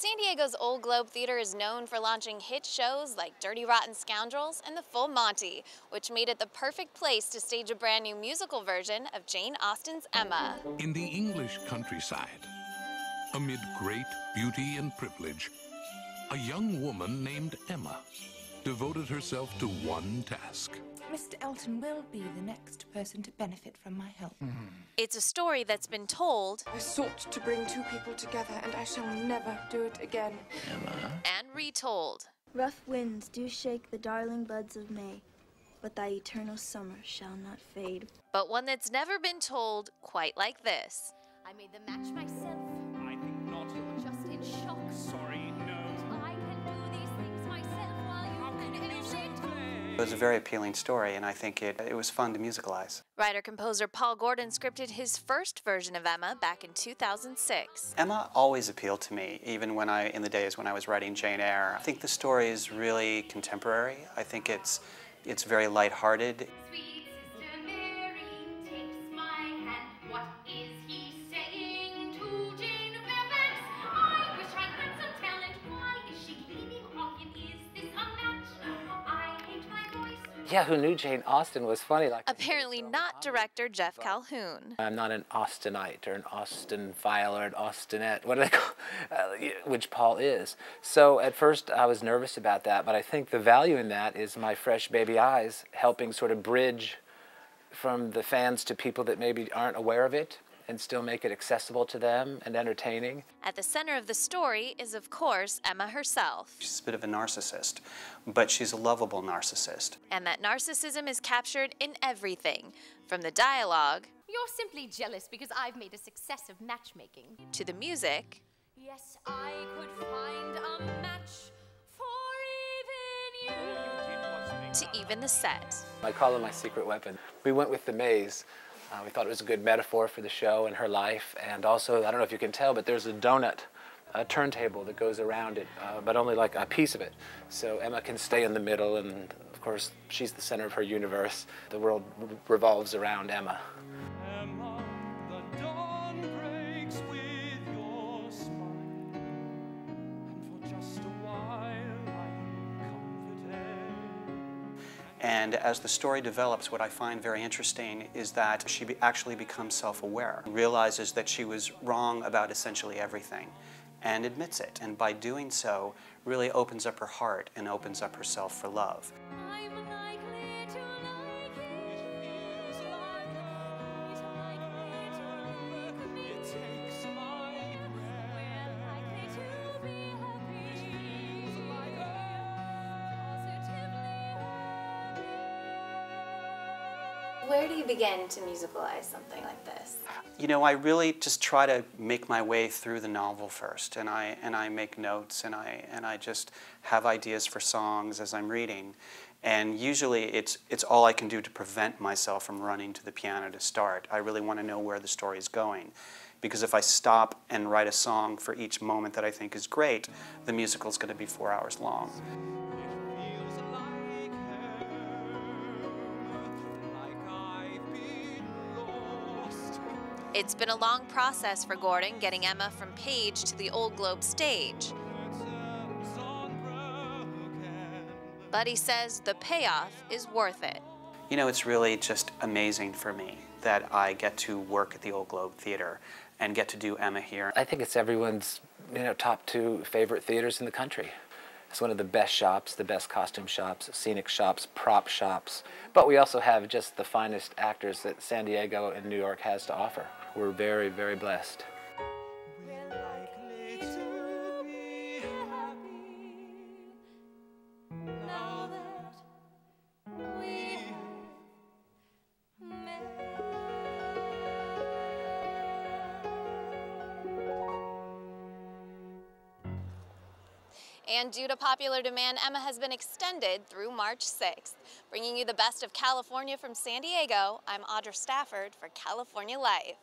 San Diego's Old Globe Theater is known for launching hit shows like Dirty Rotten Scoundrels and The Full Monty, which made it the perfect place to stage a brand new musical version of Jane Austen's Emma. In the English countryside, amid great beauty and privilege, a young woman named Emma devoted herself to one task. Mr. Elton will be the next person to benefit from my help. It's a story that's been told I sought to bring two people together, and I shall never do it again. Emma? and retold. Rough winds do shake the darling buds of May, but thy eternal summer shall not fade. But one that's never been told quite like this. I made the match myself. I think not. You're just in shock. Sorry, no. I can do these things myself while you can only talk. It was a very appealing story, and I think it was fun to musicalize. Writer-composer Paul Gordon scripted his first version of Emma back in 2006. Emma always appealed to me, even in the days when I was writing Jane Eyre. I think the story is really contemporary. I think it's very lighthearted. Sweet sister Mary takes my hand. What is he saying to Jane Fairfax? I wish I had some talent. Why is she leaning on him? Is this a match? I hate my voice. Yeah, who knew Jane Austen was funny. Apparently not director Jeff Calhoun. I'm not an Austenite or an Austenphile or an Austenette, what do they call which Paul is. So at first I was nervous about that, but I think the value in that is my fresh baby eyes helping sort of bridge from the fans to people that maybe aren't aware of it and still make it accessible to them and entertaining. At the center of the story is, of course, Emma herself. She's a bit of a narcissist, but she's a lovable narcissist. And that narcissism is captured in everything, from the dialogue You're simply jealous because I've made a success of matchmaking. to the music Yes, I could find a match for even you. to even the set. I call it my secret weapon. We went with the maze. We thought it was a good metaphor for the show and her life, and also, I don't know if you can tell, but there's a donut, a turntable that goes around it, but only like a piece of it. So Emma can stay in the middle, and of course, she's the center of her universe. The world revolves around Emma. Emma, the dawn breaks with your smile, and for just a while I'm comforted. And as the story develops, what I find very interesting is that she actually becomes self-aware, realizes that she was wrong about essentially everything, and admits it. And by doing so, really opens up her heart and opens up herself for love. I'm likely to like it. It's likely to like me. It takes my We're likely to be happy. Positively happy. Where do you begin to musicalize something like this? You know, I really just try to make my way through the novel first, and I make notes, and I just have ideas for songs as I'm reading, and usually it's all I can do to prevent myself from running to the piano to start. I really want to know where the story's going, because if I stop and write a song for each moment that I think is great, the musical's going to be 4 hours long. Feels like I've been lost. It's been a long process for Gordon getting Emma from page to the Old Globe stage. Curtains unbroken. But he says the payoff is worth it. You know, it's really just amazing for me that I get to work at the Old Globe Theater and get to do Emma here. I think it's everyone's, top 2 favorite theaters in the country. It's one of the best shops, the best costume shops, scenic shops, prop shops. But we also have just the finest actors that San Diego and New York has to offer. We're very, very blessed. We're likely to be happy now that we And due to popular demand, Emma has been extended through March 6th. Bringing you the best of California from San Diego, I'm Audra Stafford for California Life.